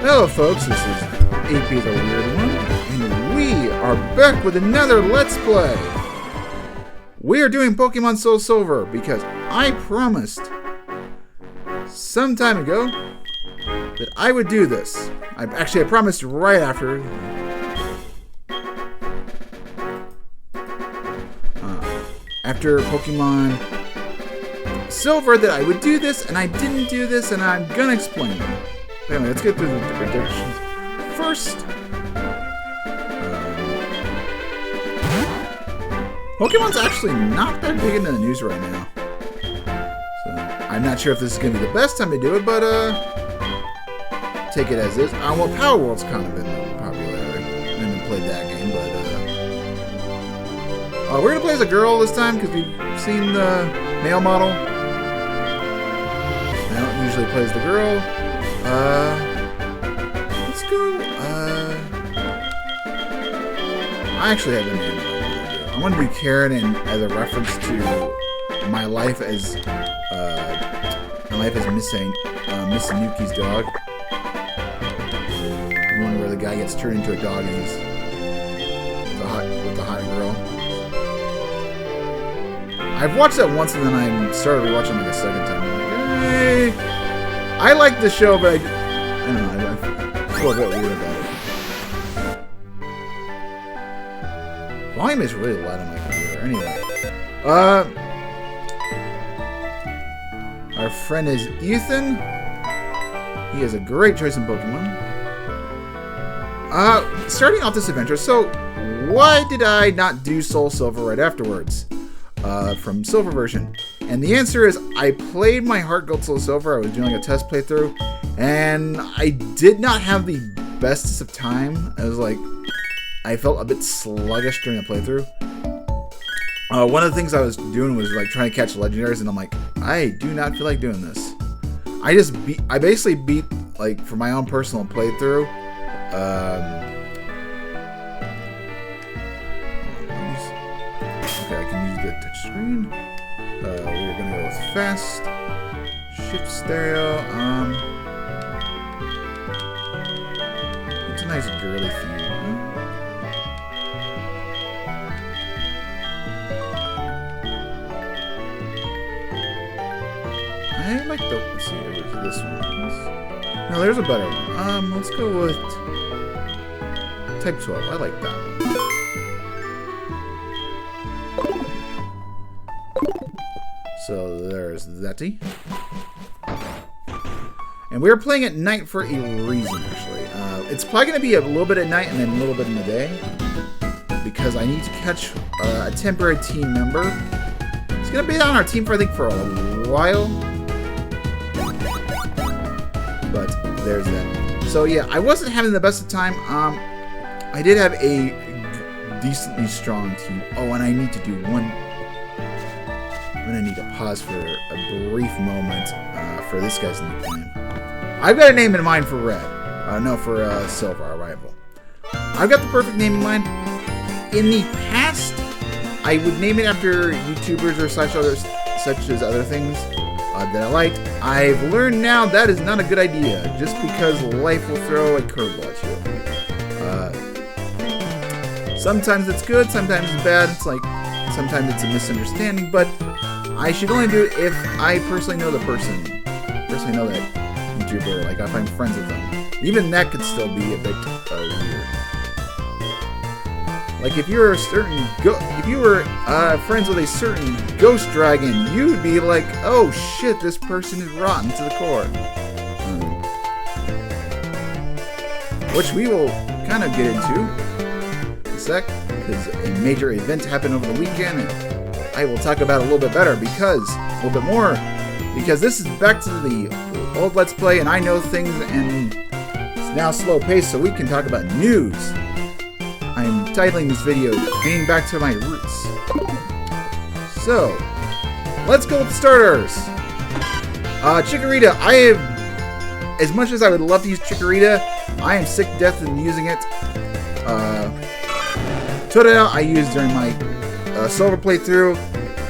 Hello folks, this is AP the Weird One, and we are back with another Let's Play. We are doing Pokemon Soul Silver because I promised some time ago that I would do this. I promised right after Pokemon Silver that I would do this, and I didn't do this, and I'm gonna explain it. Anyway, let's get through the predictions. First, Pokemon's actually not that big into the news right now. So, I'm not sure if this is going to be the best time to do it, but take it as is. Well, Power World's kind of been popular. I haven't played that game, but we're going to play as a girl this time because we've seen the male model. I don't usually play as the girl. Let's go. I actually have a name that I want to do. I want to do Karen, and as a reference to my life as Miss Sanuki's dog. The one where the guy gets turned into a dog and he's with the hot girl. I've watched that once and then I started rewatching like a second time. I'm like, hey. I like the show, but I don't know. I feel a bit weird about it. Volume is really loud on my computer. Anyway, our friend is Ethan. He has a great choice in Pokemon. Starting off this adventure. So, why did I not do Soul Silver right afterwards? From Silver version. And the answer is, I played my Heart Gold Soul Silver. I was doing a test playthrough, and I did not have the bestest of time. I felt a bit sluggish during the playthrough. One of the things I was doing was like trying to catch legendaries, and I'm like, I do not feel like doing this. I basically beat, like, for my own personal playthrough. Okay, I can use the touchscreen. We're gonna go with fast, shift stereo. It's a nice girly theme. I like the. Let's see, this one. No, there's a better one. Let's go with Type 12. I like that one. So there's Zeti. And we're playing at night for a reason, actually. It's probably going to be a little bit at night and then a little bit in the day. Because I need to catch a temporary team member. It's going to be on our team for, I think, for a while. But there's that. So yeah, I wasn't having the best of time. I did have a decently strong team. Oh, and I need to do one... I'm going to need to pause for a brief moment for this guy's nickname. I've got a name in mind for Red. For Silver, our rival. I've got the perfect name in mind. In the past, I would name it after YouTubers or such as other things that I liked. I've learned now that is not a good idea, just because life will throw a curveball at you. Sometimes it's good, sometimes it's bad. It's like, sometimes it's a misunderstanding, but I should only do it if I personally know the person. Personally know that YouTuber, like if I'm friends with them. Even that could still be a bit weird. Like if you were friends with a certain ghost dragon, you'd be like, oh shit, this person is rotten to the core. Which we will kind of get into in a sec, because a major event happened over the weekend, and I will talk about it a little bit better, because this is back to the old Let's Play, and I know things, and it's now slow paced, so we can talk about news. I'm titling this video, Getting Back to My Roots. So, let's go with the starters. Chikorita, as much as I would love to use Chikorita, I am sick to death in using it. Totodile I used during my Silver playthrough.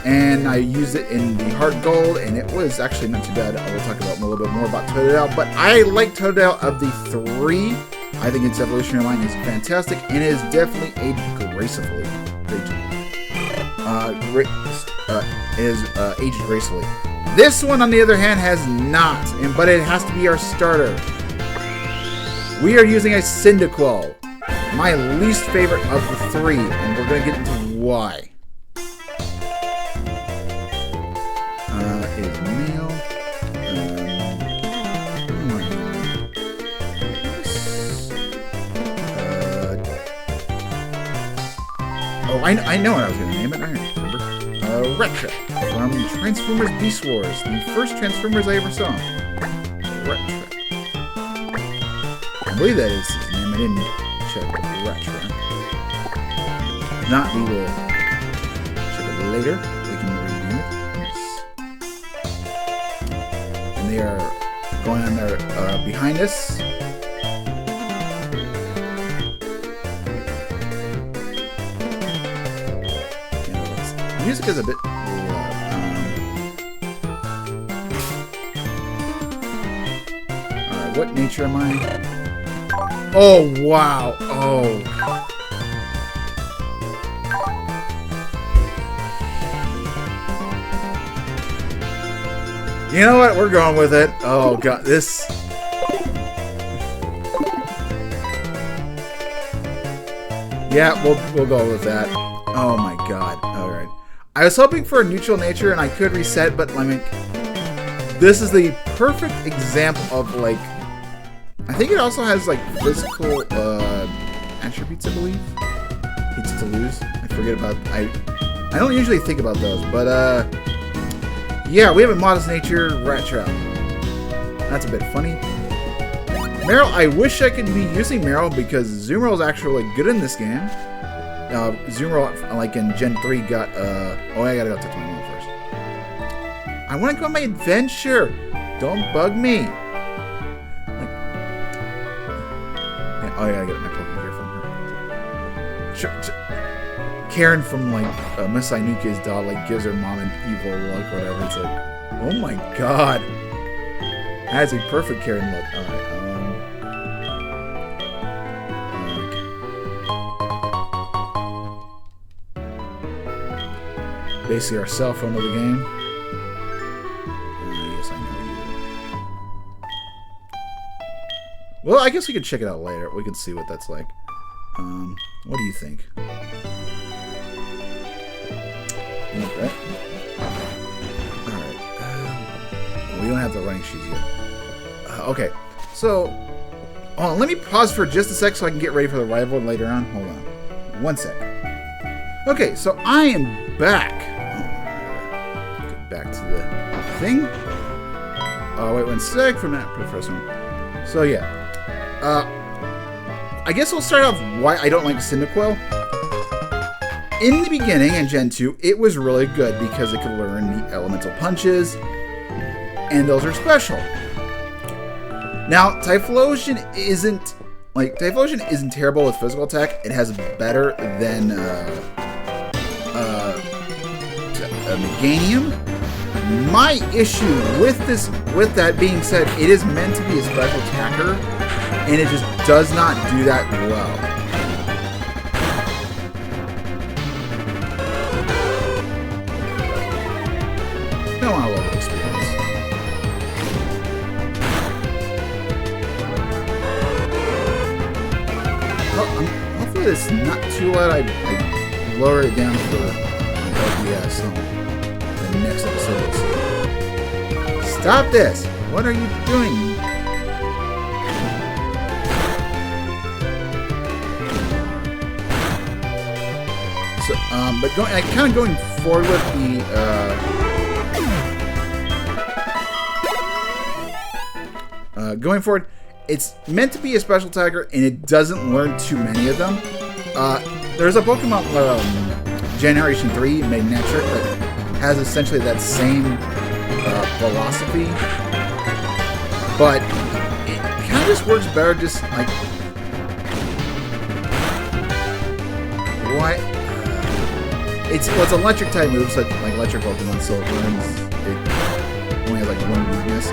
and I used it in the Heart Gold, and it was actually not too bad. I will talk about a little bit more about Totodile, but I like Totodile of the 3. I think its evolutionary line is fantastic, and it is definitely aged gracefully. Aged gracefully. This one, on the other hand, has not, but it has to be our starter. We are using a Cyndaquil, my least favorite of the 3, and we're going to get into why. Is male. I know what I was going to name it. I remember. Retra from Transformers Beast Wars, the first Transformers I ever saw. Retra. I believe that is his name. I didn't check Retra. If not, we will check it later. We can rename it. Yes. And they are going on there behind us. Music is a bit Alright, what nature am I? Oh, wow. Oh. You know what? We're going with it. Oh, God. This... Yeah, we'll go with that. Oh, my God. Alright. I was hoping for a neutral nature and I could reset, but I mean, this is the perfect example of, like, I think it also has, like, physical attributes, I believe. Hates to lose. I forget about, I don't usually think about those, but yeah, we have a modest nature Retra. That's a bit funny. Meryl, I wish I could be using Meryl because Zoomerl is actually good in this game. Zoomerl, like in Gen 3, got, oh, I gotta go to 21 first. I want to go on my adventure! Don't bug me! Like, yeah, oh, yeah, I got my Pokemon here from her. Karen from, like, Miss Ainuke's dog, like, gives her mom an evil look or whatever. It's like, oh my god! That's a perfect Karen look. Alright, basically our cell phone of the game. Yes, I know you. Well, I guess we could check it out later. We can see what that's like. What do you think? Okay. Alright. We don't have the running shoes yet. Okay. So, let me pause for just a sec so I can get ready for the rival later on. Hold on. 1 sec. Okay, so I am back. Back to the thing. Oh, wait 1 sec for a minute. For the first one. So, yeah. I guess we'll start off why I don't like Cyndaquil. In the beginning, in Gen 2, it was really good because it could learn the elemental punches, and those are special. Now, Typhlosion isn't terrible with physical attack. It has better than Meganium. My issue with that being said, it is meant to be a special attacker, and it just does not do that well. Don't want a lot of experience. Well, hopefully it's not too loud. I lowered it down for OBS. So the next episode, we'll see. Stop this! What are you doing? So, but kind of going forward with the going forward, it's meant to be a special attacker, and it doesn't learn too many of them. There's a Pokemon Generation 3, Magnetric, that has essentially that same philosophy, but it kind of just works better just like it's electric type moves, like electric Pokemon, so it only has like one weakness.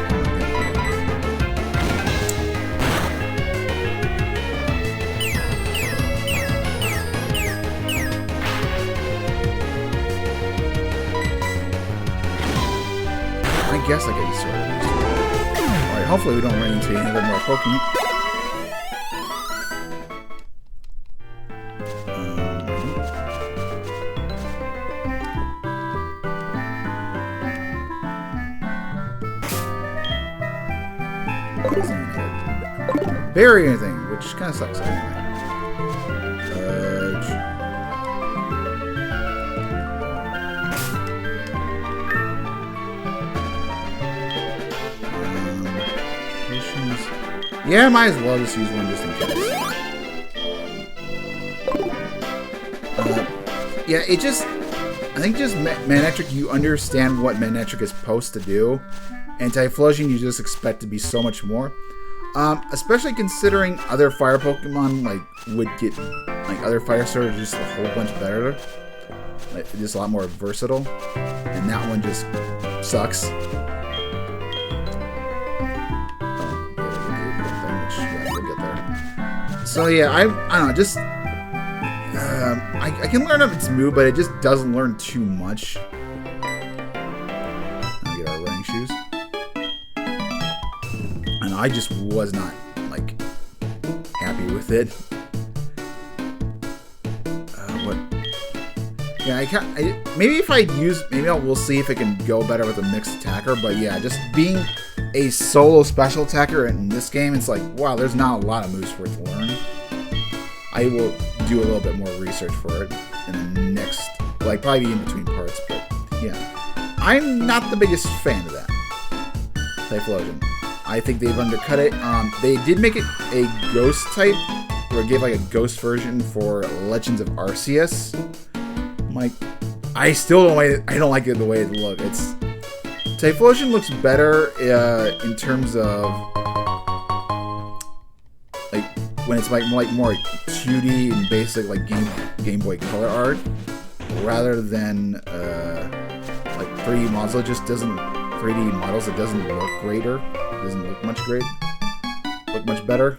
I guess I get started. Alright, hopefully we don't run into any other more Pokemon. Bury anything, which kind of sucks anyway. Yeah, might as well just use one just in case. Yeah, it just... I think just Manectric, you understand what Manectric is supposed to do. And Typhlosion, you just expect to be so much more. Especially considering other fire Pokemon, like, would get... Like, other fire starters just a whole bunch better. Like, just a lot more versatile. And that one just sucks. So yeah, I don't know, just I can learn up its move, but it just doesn't learn too much. I'll get our running shoes, and I just was not like happy with it. What? Yeah, maybe if I use, we'll see if it can go better with a mixed attacker. But yeah, just being a solo special attacker in this game, it's like, wow, there's not a lot of moves for it to learn. I will do a little bit more research for it in the next, like, probably in between parts, but yeah. I'm not the biggest fan of that Typhlosion. I think they've undercut it. They did make it a ghost type, or gave like a ghost version for Legends of Arceus. Like, I still don't like it. I don't like it the way it looks. Typhlosion looks better in terms of like when it's like more 2D and basic like Game Boy Color art, rather than like 3D models. It just doesn't 3D models. It doesn't look greater. It doesn't look much better.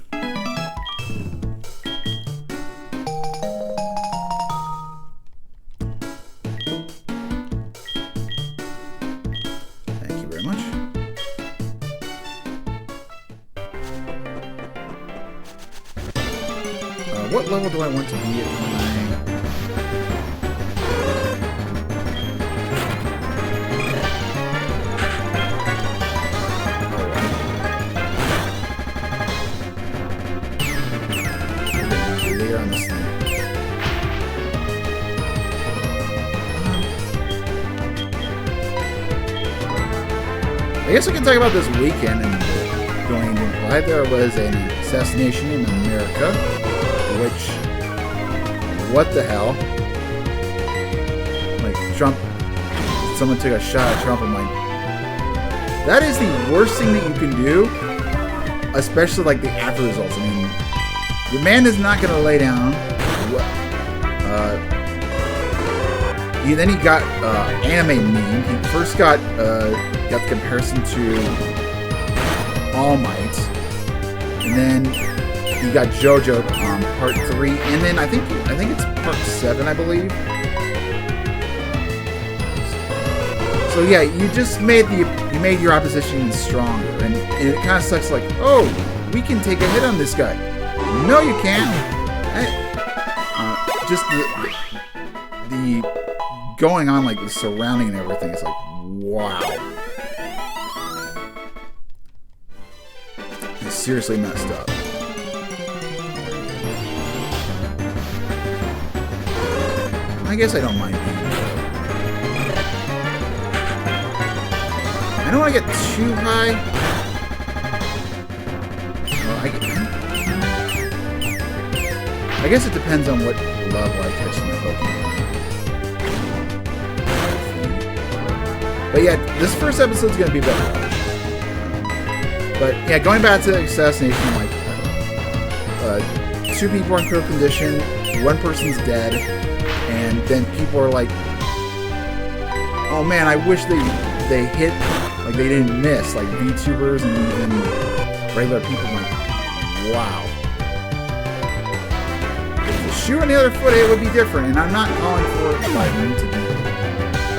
What level do I want to be at on this thing? I guess I can talk about this weekend and going into why there was an assassination in America. Which, what the hell? Like, Trump, someone took a shot at Trump. I'm like, that is the worst thing that you can do, especially like the after results. I mean, the man is not going to lay down. Then he got anime meme. He first got the comparison to All Might, and then you got JoJo part 3, and then I think it's part 7, I believe. So yeah, you just made your opposition stronger, and it kind of sucks. Like, oh, we can take a hit on this guy. No, you can't. Just the going on, like the surrounding and everything. It's like, wow, it's seriously messed up. I guess I don't mind being low. I don't want to get too high. Well, I guess it depends on what level I catch in the Pokemon. But yeah, this first episode's going to be better. But yeah, going back to the assassination, like 2 people are in critical condition, 1 person's dead. And then people are like Oh man, I wish they hit, like they didn't miss, like VTubers and even regular people. Like, wow. If the shoe on the other foot, it would be different, and I'm not calling for Biden to be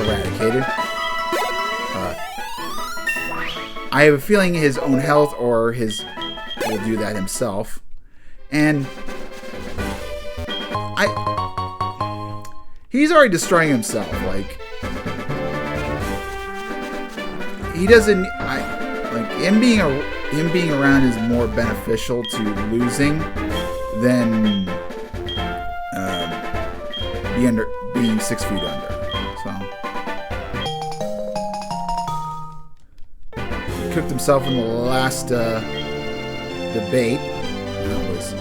eradicated. I have a feeling his own health or his will do that himself, and he's already destroying himself. Like he doesn't. Him being around is more beneficial to losing than being 6 feet under. So he cooked himself in the last debate. That was a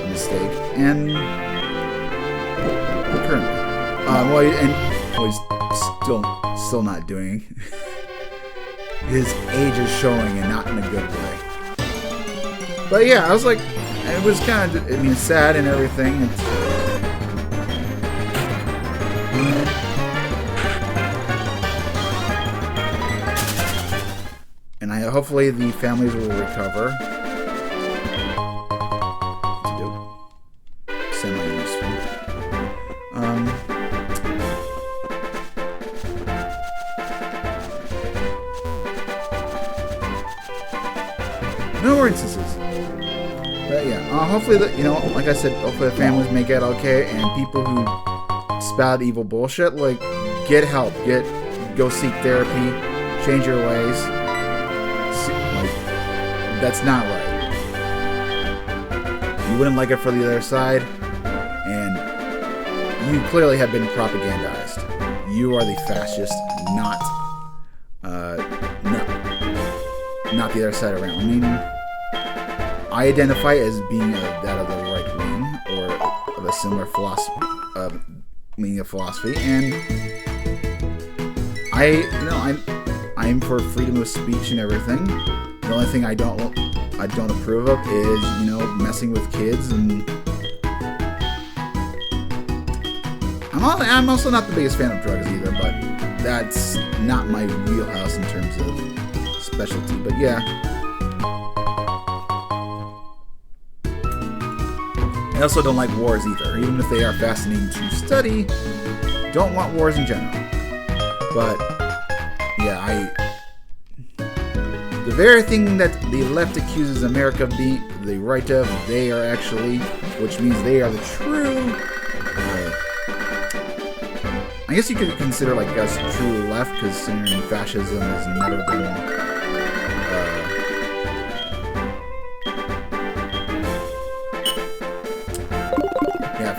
mistake. And currently, he's still not doing. His age is showing, and not in a good way. But yeah, I was like, it was kind of, sad and everything. And hopefully the families will recover. Semi-useful. No more instances. But yeah, hopefully like I said, hopefully the families make it okay, and people who spout evil bullshit, like, get help, go seek therapy, change your ways. Like, that's not right. You wouldn't like it for the other side, and you clearly have been propagandized. You are the fascist, not the other side around. I mean, I identify as being that of the right wing, or of a similar philosophy, meaning of philosophy, and I'm for freedom of speech and everything. The only thing I don't approve of is messing with kids, and I'm also not the biggest fan of drugs either, but that's not my wheelhouse in terms of specialty. But yeah, I also don't like wars either, even if they are fascinating to study. Don't want wars in general. But yeah, the very thing that the left accuses America of being the right of, they are actually, which means they are the true. I guess you could consider like us true left, because fascism has never been.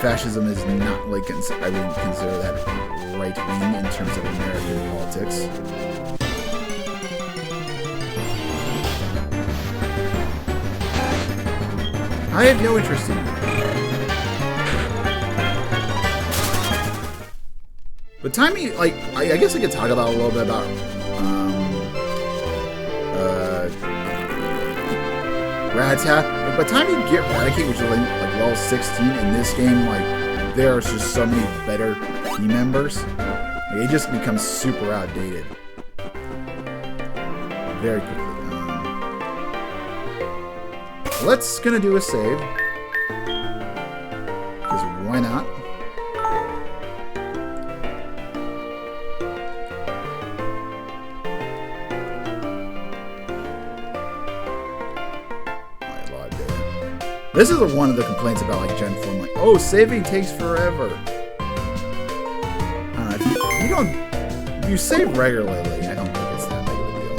Fascism is not like, I wouldn't consider that right wing in terms of American politics. I have no interest in it. But timing, like, I guess I could talk about a little bit about Rattata. By the time you get Raticate, which is like level 16 in this game, like, there are just so many better team members. Like, it just becomes super outdated very quickly. Let's gonna do a save, because why not? This is one of the complaints about like Gen 4. Like, oh, saving takes forever. If you save regularly, I don't think it's that big of a deal.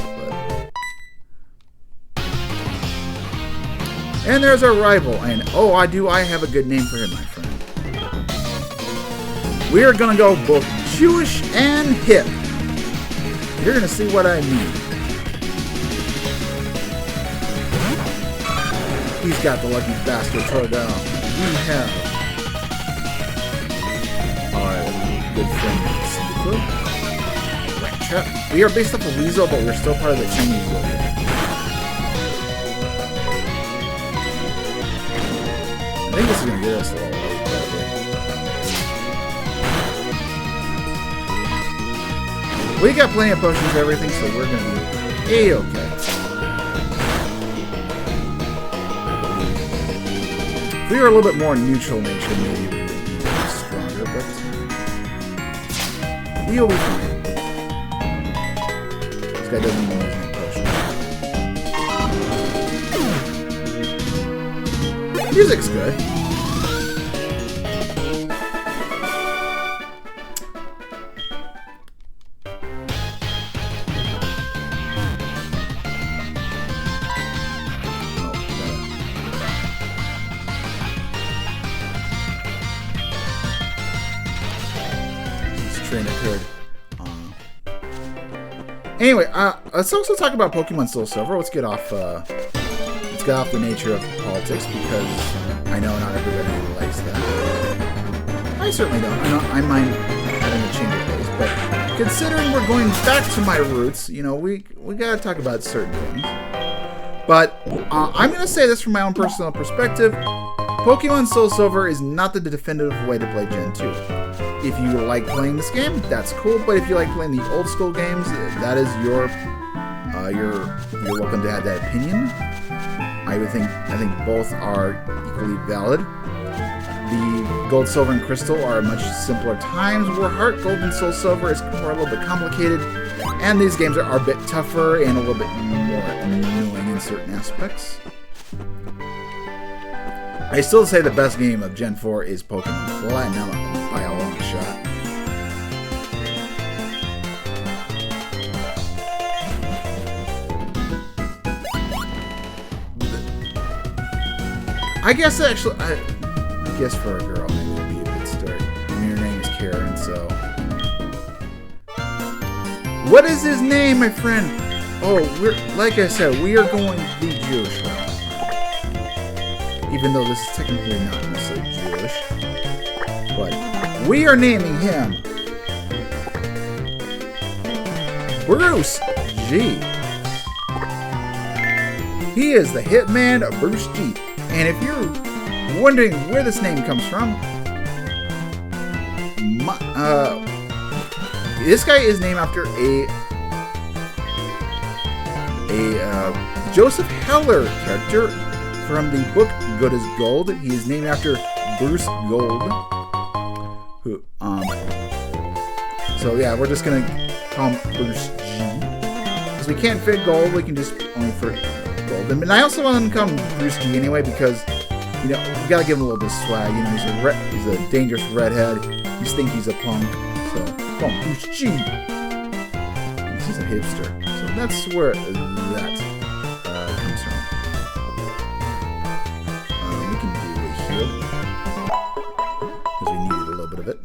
But and there's our rival, and I have a good name for him, my friend. We are gonna go both Jewish and hip. You're gonna see what I mean. He's got the lucky bastard tore down. We have our good friend Syndico. Rat Trap. We are based off of Weasel, but we're still part of the Chinese zodiac. I think this is gonna get us a little late, probably. We got plenty of potions and everything, so we're gonna be A-okay. If we were a little bit more neutral nature, maybe we would be stronger, but we'll be fine. This guy doesn't even use any potions. Music's good. Anyway, let's also talk about Pokemon Soul Silver. Let's get off the nature of politics, because I know not everybody likes that. I certainly don't. I mind having a change of pace, but considering we're going back to my roots, you know, we gotta talk about certain things. But I'm gonna say this from my own personal perspective: Pokemon Soul Silver is not the definitive way to play Gen 2. If you like playing this game, that's cool. But if you like playing the old school games, that is you're welcome to have that opinion. I think both are equally valid. The Gold, Silver, and Crystal are much simpler times, where Heart Gold and Soul Silver is more a little bit complicated, and these games are a bit tougher and a little bit more annoying in certain aspects. I still say the best game of Gen 4 is Pokemon Platinum by a long shot. I guess actually, I guess for a girl, it would be a good story. I mean, her name is Karen, so. What is his name, my friend? Oh, like I said, we are going the Jewish route. Even though this is technically not necessarily Jewish. But we are naming him Bruce G. He is the hitman of Bruce G. And if you're wondering where this name comes from, this guy is named after a Joseph Heller character from the book Good as Gold. He is named after Bruce Gold. Who, so yeah, we're just gonna call him Bruce G. Because we can't fit gold, we can just only fit gold. And I also want to call him Bruce G anyway, because, you know, we gotta give him a little bit of swag. You know, he's a dangerous redhead. You think he's a punk, so call him Bruce G. He's a hipster. So that's where that comes from. We can do a heal, because we needed a little bit of it.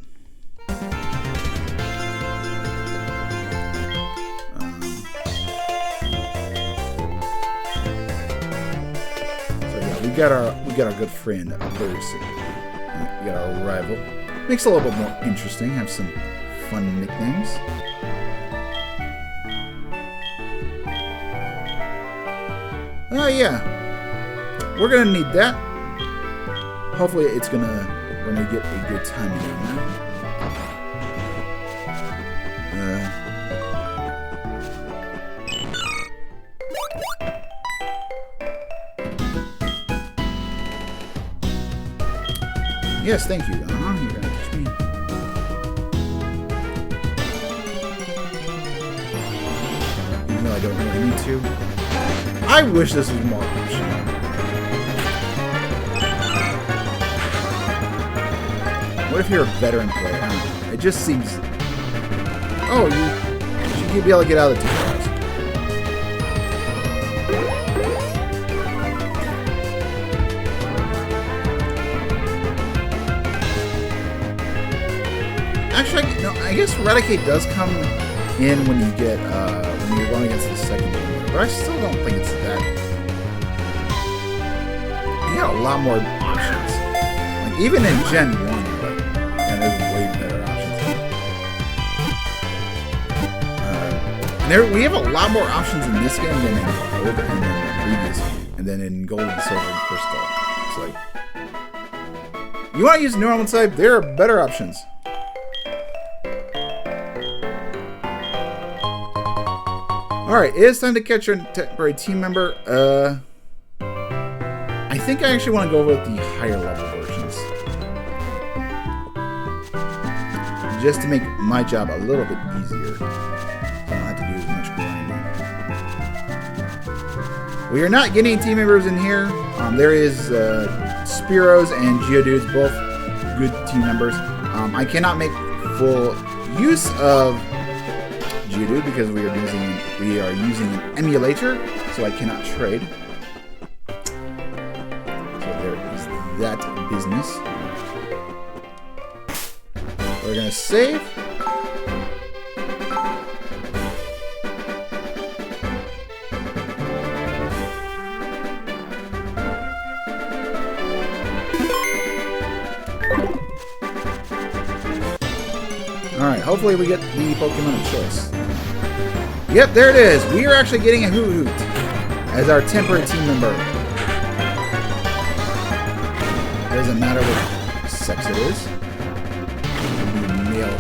We got our good friend Percy. We got our rival. Makes it a little bit more interesting. Have some fun nicknames. Oh yeah, we're gonna need that. Hopefully, we're gonna get a good time in now. Yes, thank you. You're gonna touch me. Even though I don't really need to. I wish this was more optional. What if you're a veteran player? I don't know. It just seems. Oh, you should be able to get out of the two cars. Actually, no, I guess Raticate does come in when you get when you're going against the second game, but I still don't think it's that. You got a lot more options. Like even in Gen 1, and there's way better options. We have a lot more options in this game than in Gold and then the previous game, and then in Gold and Silver and Crystal. It's like, you want to use normal type? There are better options. Alright, it is time to catch our temporary team member. I think I actually want to go with the higher level versions. Just to make my job a little bit easier. I don't have to do as much grinding. We are not getting team members in here. There is Spearows and Geodudes, both good team members. I cannot make full use of Geodude because we are using an emulator, so I cannot trade. So there is that business. We're gonna save. Alright, hopefully we get the Pokemon of choice. Yep, there it is. We are actually getting a Hoot as our temporary team member. Doesn't matter what sex it is. Male.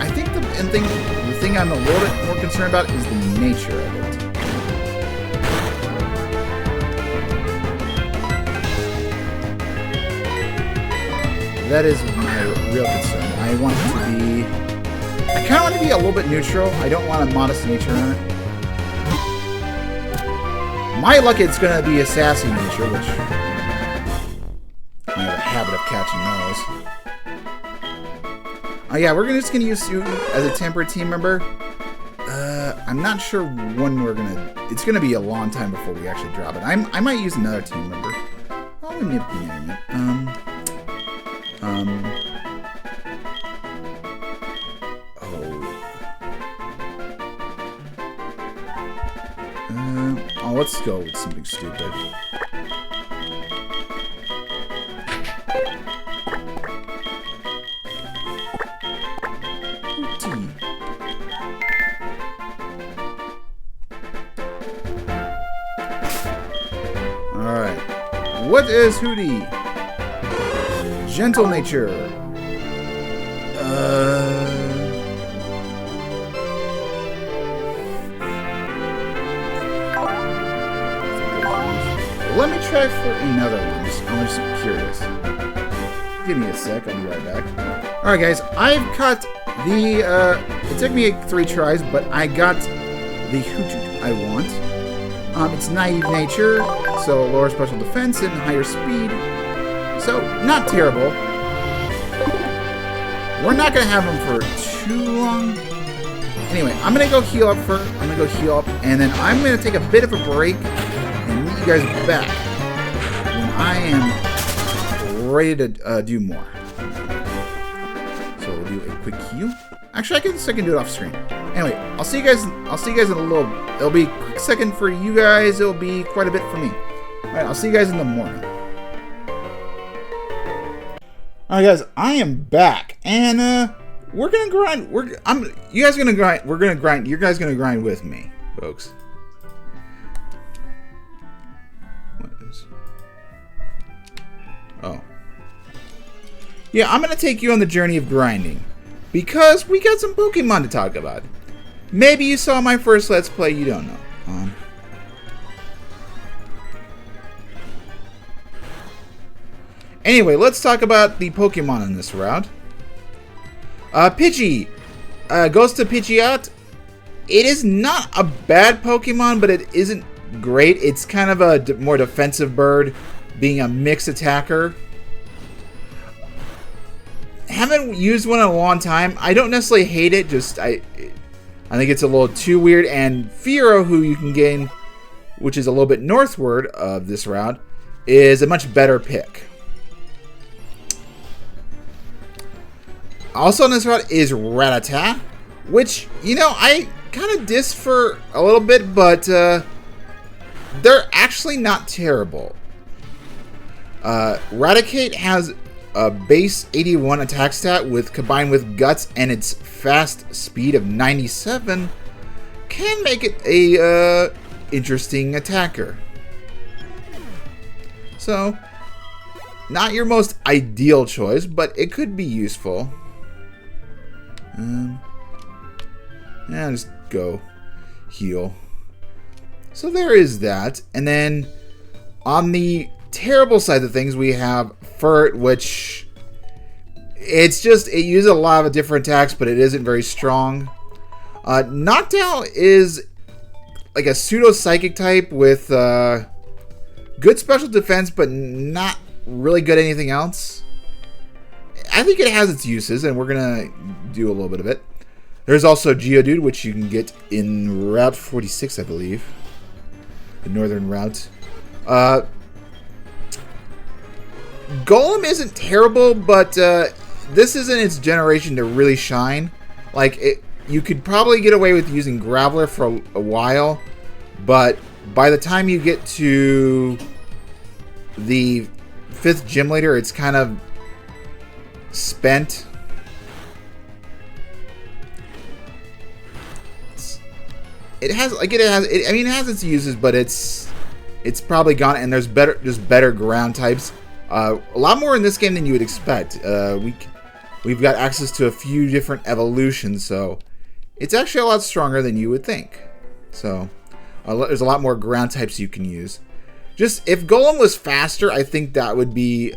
I think the thing I'm a little bit more concerned about is the nature of it. That is my real concern. I want it to be... I kind of want to be a little bit neutral. I don't want a modest nature on it. My luck, it's going to be a sassy nature, which I have a habit of catching those. Oh yeah, we're just going to use you as a temporary team member. I'm not sure when we're going to... It's going to be a long time before we actually drop it. I might use another team member. Oh, we may be naming it. Let's go with something stupid. Alright. What is Hootie? Gentle nature. Let me try for another one. I'm just curious. Give me a sec. I'll be right back. Alright, guys. I've caught the... it took me 3 tries, but I got the Hoot I want. It's naive nature, so lower special defense and higher speed. So, not terrible. We're not going to have him for too long. Anyway, I'm going to go heal up first. And then I'm going to take a bit of a break and meet you guys back when I am ready to do more. So we'll do a quick heal. Actually, I can do it off screen. Anyway, I'll see you guys in a little. It'll be a quick second for you guys. It'll be quite a bit for me. All right, I'll see you guys in the morning. All right, guys, I am back, and we're gonna grind. You guys gonna grind. We're gonna grind. You guys gonna grind with me, folks. What is? Oh, yeah, I'm gonna take you on the journey of grinding because we got some Pokemon to talk about. Maybe you saw my first Let's Play. You don't know. Anyway, let's talk about the Pokemon in this route. Pidgey. Goes to Pidgeot. It is not a bad Pokemon, but it isn't great. It's kind of a more defensive bird, being a mixed attacker. Haven't used one in a long time. I don't necessarily hate it, just I think it's a little too weird. And Fearow, who you can gain, which is a little bit northward of this route, is a much better pick. Also on this route is Rattata, which, you know, I kind of diss for a little bit, but they're actually not terrible. Raticate has a base 81 attack stat combined with Guts and its fast speed of 97 can make it a interesting attacker. So, not your most ideal choice, but it could be useful. Yeah, just go heal. So there is that. And then on the terrible side of things, we have Furt, which it uses a lot of different attacks, but it isn't very strong. Knockdown is like a pseudo-psychic type with good special defense, but not really good at anything else. I think it has its uses, and we're going to do a little bit of it. There's also Geodude, which you can get in Route 46, I believe. The northern route. Golem isn't terrible, but this isn't its generation to really shine. Like, you could probably get away with using Graveler for a while, but by the time you get to the 5th gym leader, it's kind of spent. It has its uses, but it's probably gone. And there's better ground types. A lot more in this game than you would expect. We've got access to a few different evolutions, so it's actually a lot stronger than you would think. So there's a lot more ground types you can use. Just if Golem was faster, I think that would be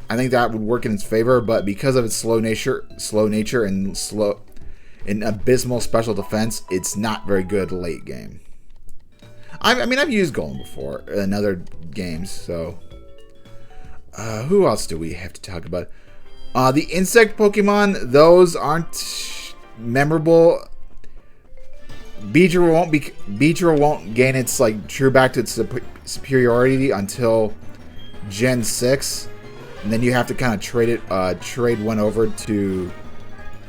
I think that would work in its favor. But because of its slow nature and abysmal special defense, it's not very good late game. I've used Golem before in other games, so. Who else do we have to talk about? The insect Pokemon, those aren't memorable. Beedrill won't gain its true back to its superiority until Gen 6, and then you have to kind of trade one over to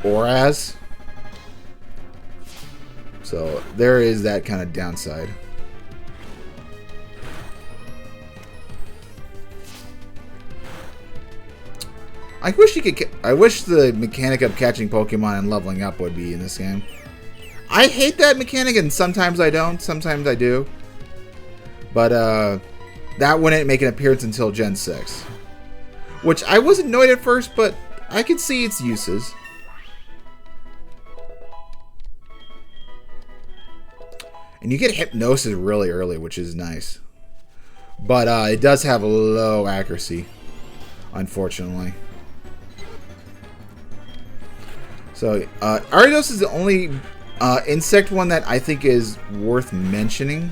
Oraz. So there is that kind of downside. I wish the mechanic of catching Pokemon and leveling up would be in this game. I hate that mechanic, and sometimes I don't. Sometimes I do. But that wouldn't make an appearance until Gen 6. Which I was annoyed at first, but I could see its uses. And you get Hypnosis really early, which is nice. But it does have low accuracy, unfortunately. So, Ariados is the only insect one that I think is worth mentioning.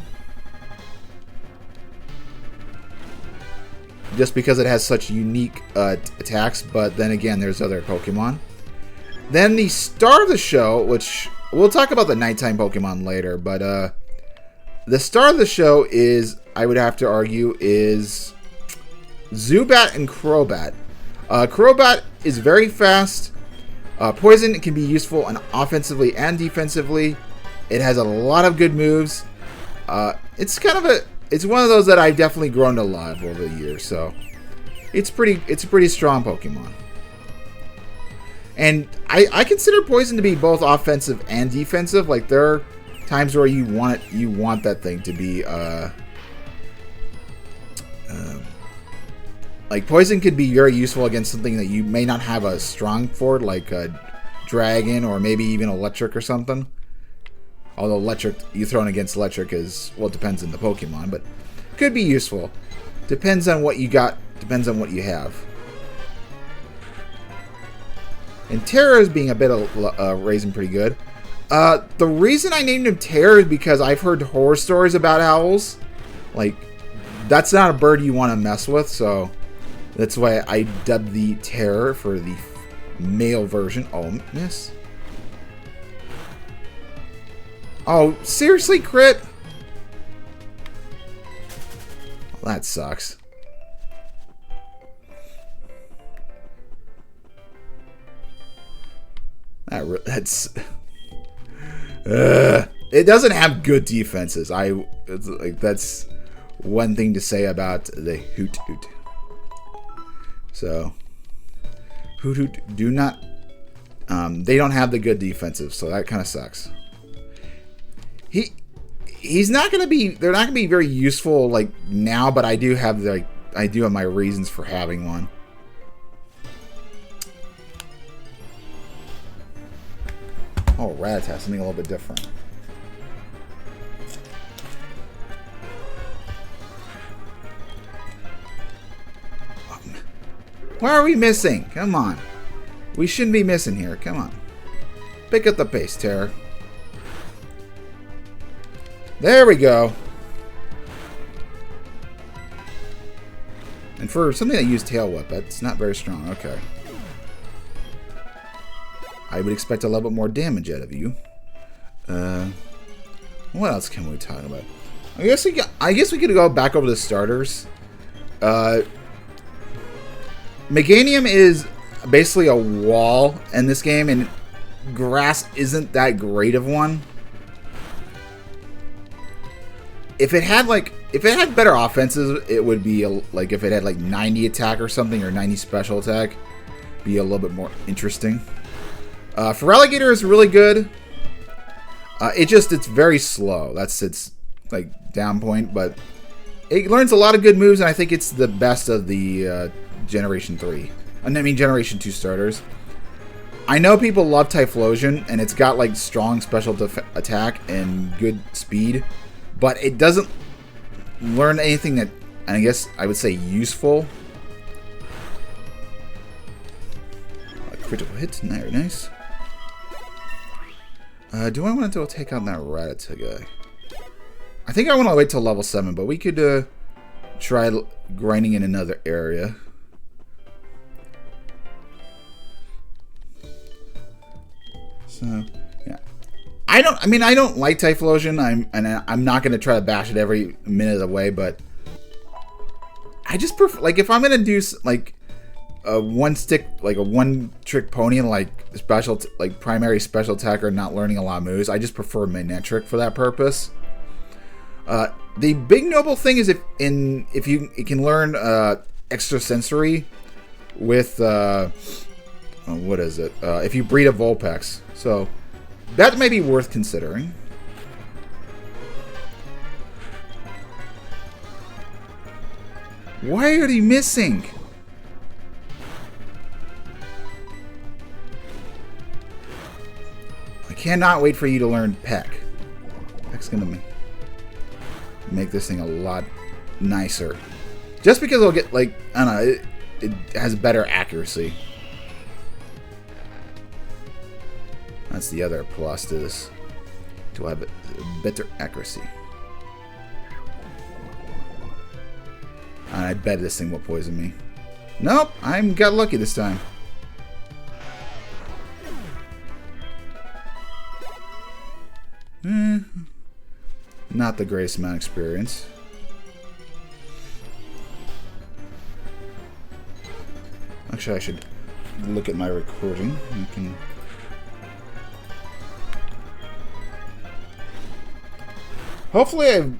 Just because it has such unique attacks, but then again, there's other Pokemon. Then the star of the show, which we'll talk about the nighttime Pokemon later, but the star of the show is, I would have to argue, is Zubat and Crobat. Crobat is very fast. Poison can be useful offensively and defensively. It has a lot of good moves. It's one of those that I've definitely grown to love over the years. So it's a pretty strong Pokemon. And I consider Poison to be both offensive and defensive. Like, there are times where you want that thing to be like, Poison could be very useful against something that you may not have a strong for, like a Dragon or maybe even Electric or something. Although Electric, you throw it against Electric is, well, it depends on the Pokemon, but could be useful. Depends on what you got, depends on what you have. And Terra is being a bit of raising pretty good. The reason I named him Terra is because I've heard horror stories about owls. Like, that's not a bird you want to mess with, so that's why I dubbed the Terror for the male version. Oh, miss. Oh, seriously, crit? Well, that sucks. That's... it doesn't have good defenses. That's one thing to say about the Hoot. So, Hoot do not... they don't have the good defensive, so that kind of sucks. He's not going to be... They're not going to be very useful, like, now, but I do have my reasons for having one. . Oh, Rattata, something a little bit different. Why are we missing? Come on. We shouldn't be missing here. Come on. Pick up the pace, Terror. There we go. And for something that used Tail Whip, that's not very strong. Okay. I would expect a little bit more damage out of you. What else can we talk about? I guess we could go back over the starters. Meganium is basically a wall in this game, and grass isn't that great of one. If it had better offenses, it would be like if it had like 90 attack or something, or 90 special attack, be a little bit more interesting. Feraligatr is really good. It's very slow. That's its like down point, but it learns a lot of good moves, and I think it's the best of the Generation 3. I mean Generation 2 starters. I know people love Typhlosion, and it's got like strong special attack and good speed, but it doesn't learn anything that, I guess I would say, useful. A critical hit, very nice. Do I want to take out that Rattata guy? I think I want to wait till level 7, but we could try grinding in another area. So, yeah. I don't like Typhlosion. I'm not going to try to bash it every minute of the way, but I just prefer, like, if I'm going to do like a one trick pony, like primary special attacker, not learning a lot of moves, I just prefer Manectric for that purpose. The big noble thing is if you can learn extrasensory with what is it? If you breed a Vulpix, so that may be worth considering. Why are they missing? I cannot wait for you to learn Peck. Peck's gonna make this thing a lot nicer. Just because it'll get, like, I don't know, it has better accuracy. That's the other plus to this. To have better accuracy. I bet this thing will poison me. Nope, I got lucky this time. Not the greatest amount of experience. Actually, I should look at my recording. I can... Hopefully I've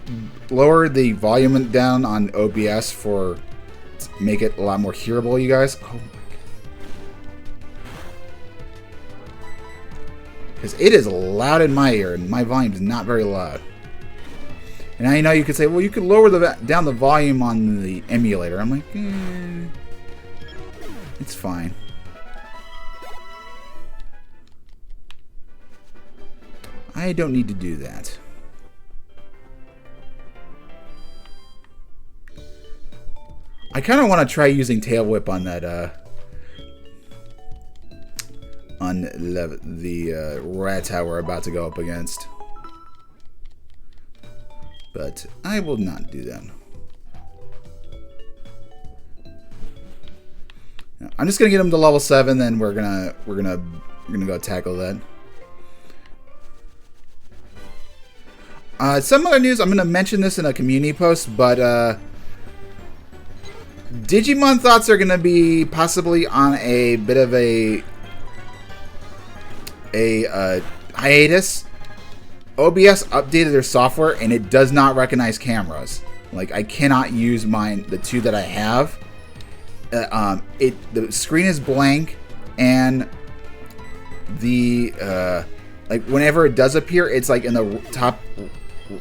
lowered the volume down on OBS to make it a lot more hearable, you guys. Oh, because it is loud in my ear, and my volume is not very loud. And I know you could say, well, you could lower down the volume on the emulator. I'm like, it's fine. I don't need to do that. I kind of want to try using Tail Whip on that, on the Rattata we're about to go up against. But I will not do that. I'm just gonna get him to level 7, then we're gonna go tackle that. Some other news. I'm gonna mention this in a community post, but Digimon thoughts are gonna be possibly on a bit of a hiatus. OBS updated their software and it does not recognize cameras. Like, I cannot use the two that I have. The screen is blank, and the like whenever it does appear, it's like in the top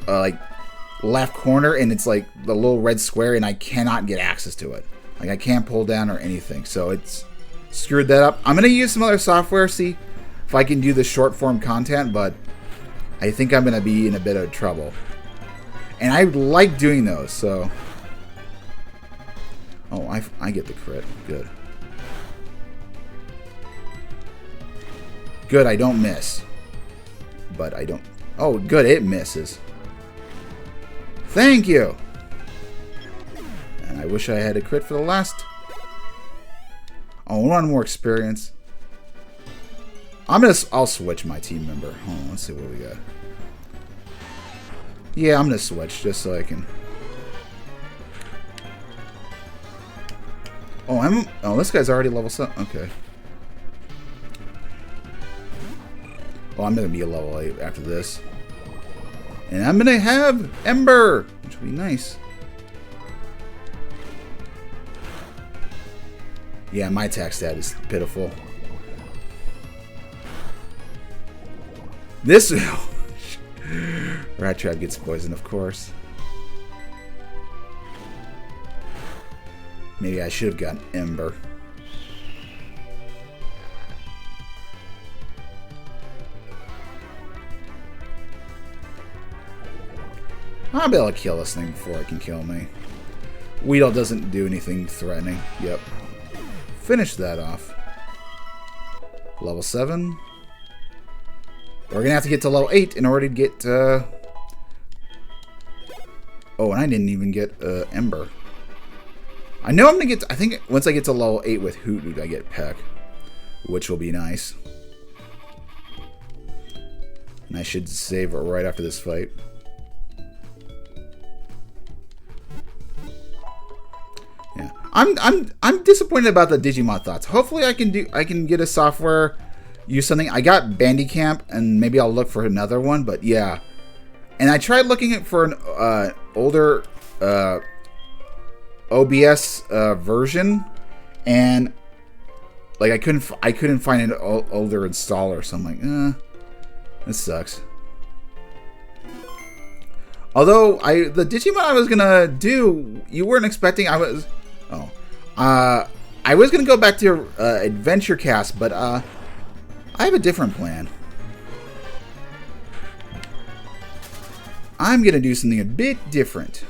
like left corner, and it's like the little red square, and I cannot get access to it. Like, I can't pull down or anything, so it's screwed that up. I'm gonna use some other software, see if I can do the short form content, but I think I'm going to be in a bit of trouble. And I like doing those, so... Oh, I get the crit. Good. Good, I don't miss. But I don't... Oh, good, it misses. Thank you! And I wish I had a crit for the last... Oh, one more experience. I'll switch my team member. Hold on, let's see what we got. Yeah, I'm gonna switch just so I can... Oh, this guy's already level 7. Okay. Well, I'm gonna be a level 8 after this. And I'm gonna have Ember, which will be nice. Yeah, my attack stat is pitiful. This... Rat Trap gets poisoned, of course. Maybe I should have gotten Ember. I'll be able to kill this thing before it can kill me. Weedle doesn't do anything threatening. Yep. Finish that off. Level 7. We're going to have to get to level 8 in order to get... Oh, and I didn't even get Ember. I know I'm going to get... I think once I get to level 8 with Hoot, I get Peck. Which will be nice. And I should save it right after this fight. Yeah. I'm disappointed about the Digimon Thoughts. Hopefully I can get a software, use something. I got Bandicamp, and maybe I'll look for another one, but yeah. And I tried looking for an older OBS version, and like I couldn't find an older installer, so I'm like, this sucks. Although the Digimon I was gonna do, you weren't expecting. I was gonna go back to Adventure Cast, but I have a different plan. I'm gonna do something a bit different.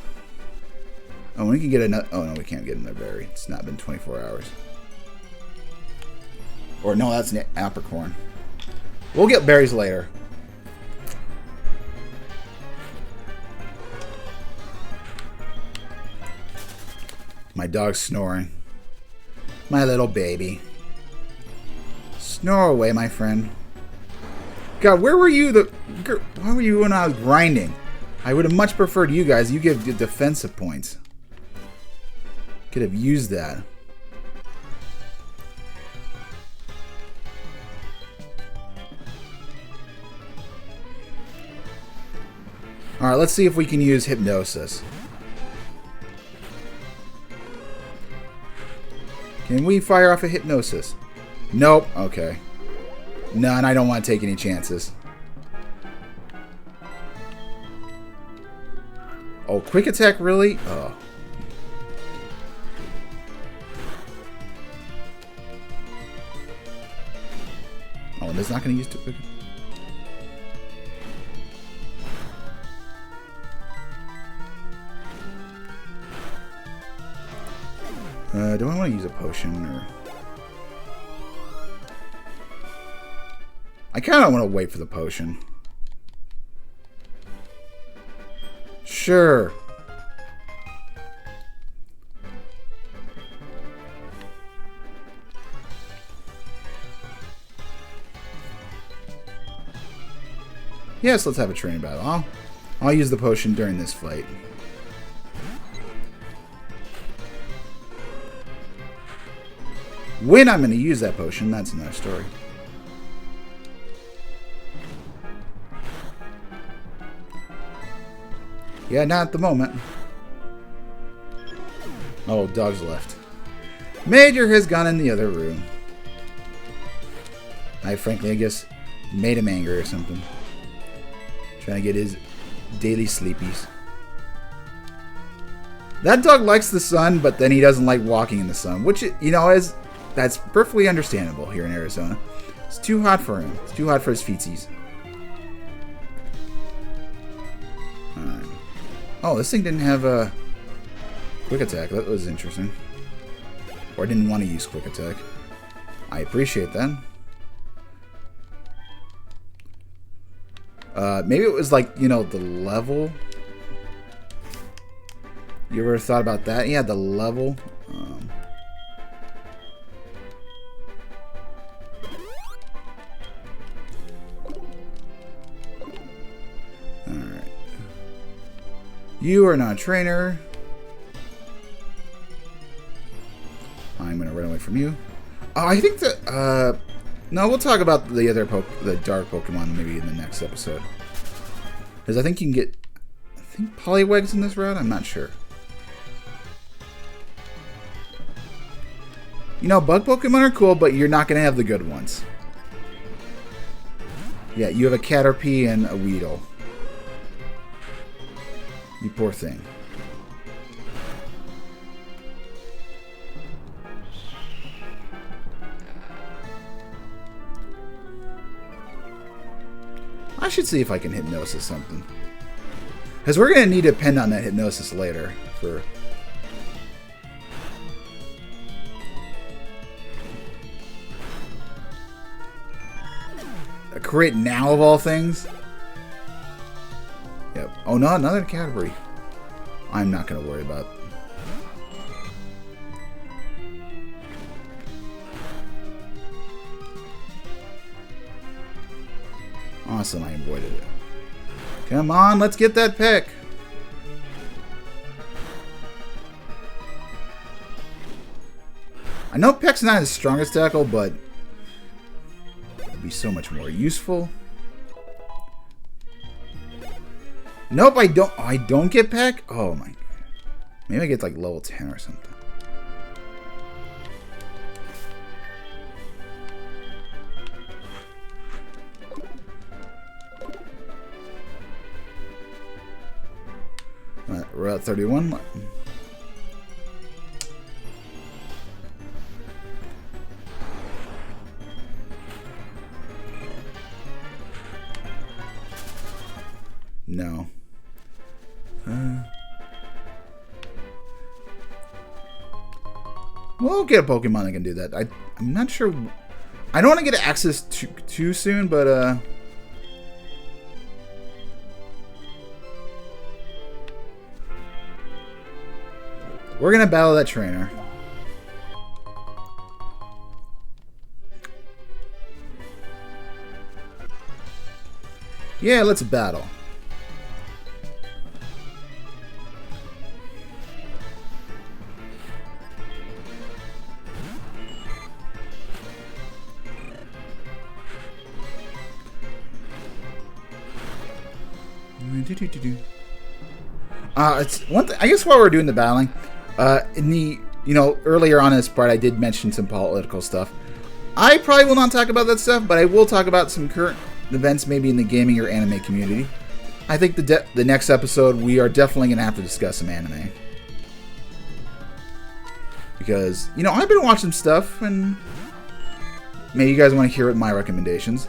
Oh, we can get another. Oh no, we can't get another berry. It's not been 24 hours. Or no, that's an apricorn. We'll get berries later. My dog's snoring. My little baby. Snore away, my friend. God, where were you? Why were you when I was grinding? I would have much preferred you guys. You give the defensive points. Could have used that. Alright, let's see if we can use Hypnosis. Can we fire off a Hypnosis? Nope. Okay. No, and I don't want to take any chances. Oh, quick attack, really? Oh. Oh, and it's not going to use too quick. Do I want to use a potion or? I kind of want to wait for the potion. Sure. Yes, let's have a training battle. I'll use the potion during this fight. When I'm going to use that potion, that's another story. Yeah, not at the moment. Oh, dog's left. Major has gone in the other room. I guess, made him angry or something. Trying to get his daily sleepies. That dog likes the sun, but then he doesn't like walking in the sun, which, you know, that's perfectly understandable here in Arizona. It's too hot for him. It's too hot for his feetsies. Alright. Oh, this thing didn't have a quick attack. That was interesting. Or I didn't want to use quick attack. I appreciate that. Maybe it was like, you know, the level. You ever thought about that? Yeah, the level. Alright. You are not a trainer. I'm going to run away from you. Oh, I think that... no, we'll talk about the other the dark Pokemon maybe in the next episode. Because I think you can get... I think Poliwag's in this route? I'm not sure. You know, bug Pokemon are cool, but you're not going to have the good ones. Yeah, you have a Caterpie and a Weedle. You poor thing. I should see if I can Hypnosis something. Because we're going to need to depend on that Hypnosis later for... a crit now of all things? Yep. Oh no, another category. I'm not going to worry about. Awesome, I avoided it. Come on, let's get that pick. I know Peck's not his strongest tackle, but it'd be so much more useful. Nope, I don't. Oh, I don't get Peck. Oh my. Maybe I get like level 10 or something. We're at 31. No. We'll get a Pokemon that can do that. I'm not sure. I don't want to get access too soon, but we're gonna battle that trainer. Yeah, let's battle. It's one thing. I guess while we're doing the battling, in the earlier on in this part, I did mention some political stuff. I probably will not talk about that stuff, but I will talk about some current events, maybe in the gaming or anime community. I think the next episode we are definitely gonna have to discuss some anime because I've been watching stuff, and maybe you guys want to hear my recommendations.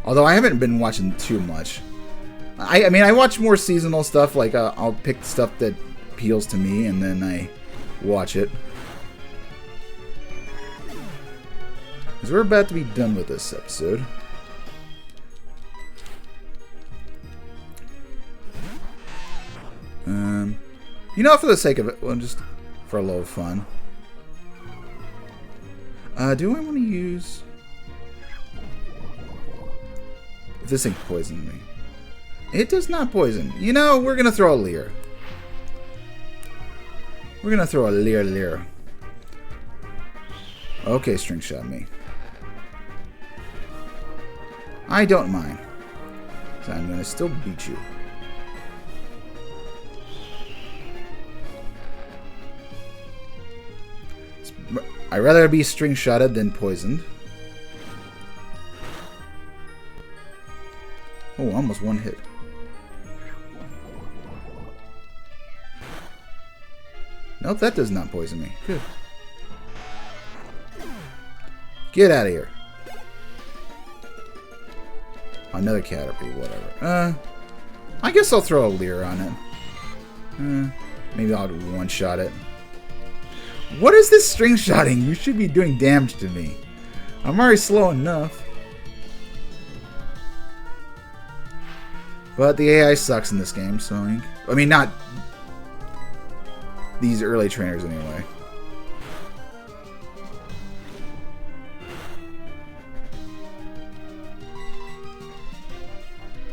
Although I haven't been watching too much. I mean, I watch more seasonal stuff. Like, I'll pick stuff that appeals to me, and then I watch it. Because we're about to be done with this episode. For the sake of it, well, just for a little fun. Do I want to use... If this thing poisoned me. It does not poison. We're going to throw a Leer. We're going to throw a Leer. Okay, String Shot me. I don't mind. So I'm going to still beat you. I'd rather be String Shotted than poisoned. Oh, almost one hit. Nope, that does not poison me. Good. Get out of here. Another Caterpie, whatever. I guess I'll throw a Leer on it. Maybe I'll one-shot it. What is this string shotting? You should be doing damage to me. I'm already slow enough. But the AI sucks in this game, so... I mean, not... these early trainers, anyway.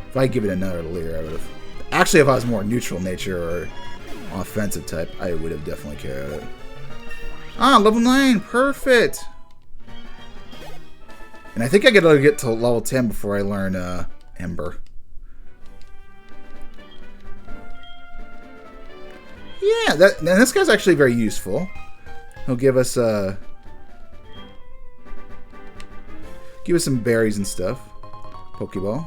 If I give it another Leer, I would have... Actually, if I was more neutral nature or offensive type, I would have definitely carried it. Ah, level 9! Perfect! And I think I gotta get to level 10 before I learn Ember. Yeah, and this guy's actually very useful. He'll give us some berries and stuff. Pokeball.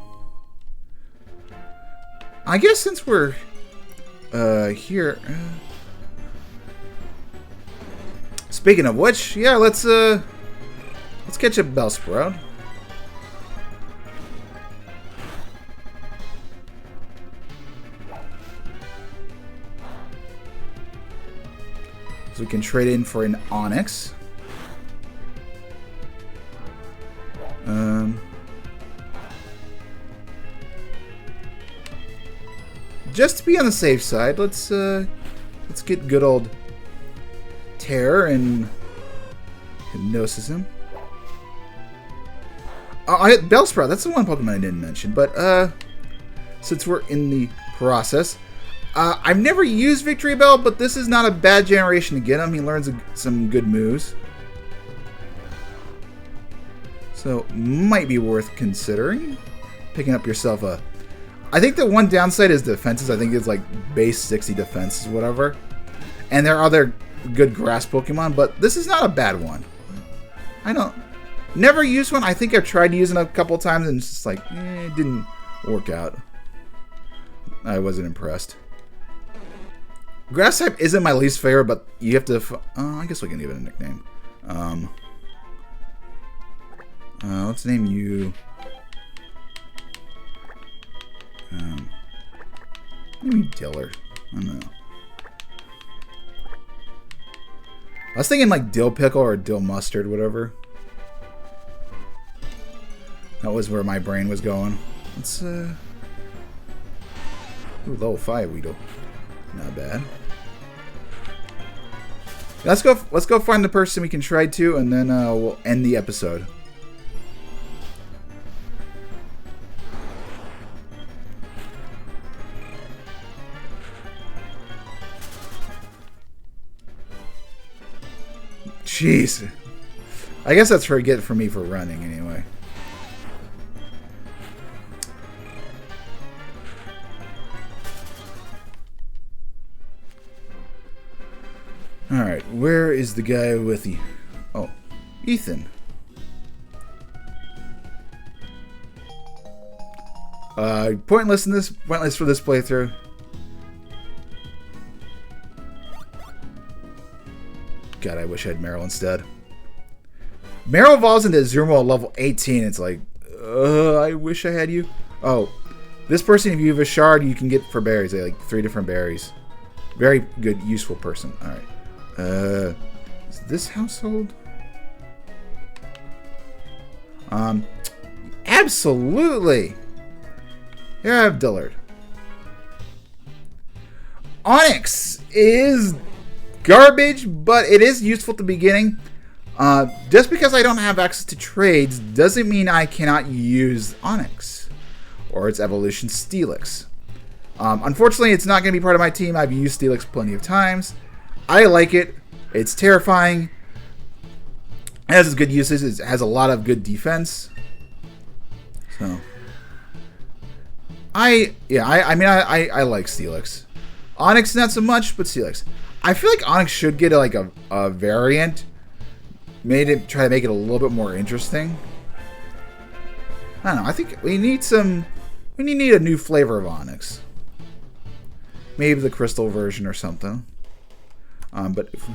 I guess since we're here. Speaking of which, yeah, let's catch a Bellsprout. So we can trade in for an Onix. Just to be on the safe side, let's get good old Terror and Hypnosis him. Bellsprout, that's the one Pokemon I didn't mention, but since we're in the process, I've never used Victory Bell, but this is not a bad generation to get him. He learns some good moves. So, might be worth considering. Picking up yourself a... I think the one downside is defenses. I think it's like base 60 defenses, whatever. And there are other good grass Pokemon, but this is not a bad one. I don't... Never used one. I think I've tried using it a couple times and it's just like, it didn't work out. I wasn't impressed. Grass type isn't my least favorite, but you have to... I guess we can give it a nickname. Let's name you... maybe Dillard. I don't know. I was thinking like Dill Pickle or Dill Mustard, whatever. That was where my brain was going. Let's ooh, level 5 Weedle. Not bad. Let's go find the person we can try to, and then we'll end the episode. Jeez. I guess that's forget for me for running anyway. Alright, where is the guy with the... Oh, Ethan. Pointless for this playthrough. God, I wish I had Meryl instead. Meryl evolves into Azumarill at level 18. It's like, I wish I had you. Oh, this person, if you have a shard, you can get for berries. They have like 3 different berries. Very good, useful person. All right. Is this household? Absolutely. Here I have Dillard. Onix is garbage, but it is useful at the beginning. Just because I don't have access to trades doesn't mean I cannot use Onix or its evolution Steelix. Unfortunately, it's not going to be part of my team. I've used Steelix plenty of times. I like it. It's terrifying. It has good uses. It has a lot of good defense. So, I like Steelix. Onix not so much, but Steelix. I feel like Onix should get a variant. Try to make it a little bit more interesting. I don't know. I think we need a new flavor of Onix. Maybe the crystal version or something. But if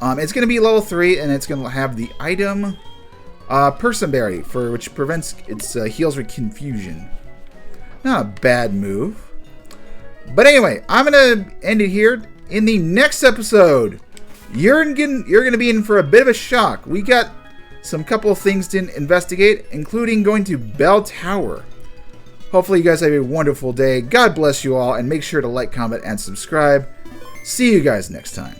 It's going to be level 3, and it's going to have the item Personberry, for which prevents its heals with confusion. Not a bad move. But anyway, I'm going to end it here. In the next episode, you're going to be in for a bit of a shock. We got some couple of things to investigate, including going to Bell Tower. Hopefully you guys have a wonderful day. God bless you all, and make sure to like, comment, and subscribe. See you guys next time.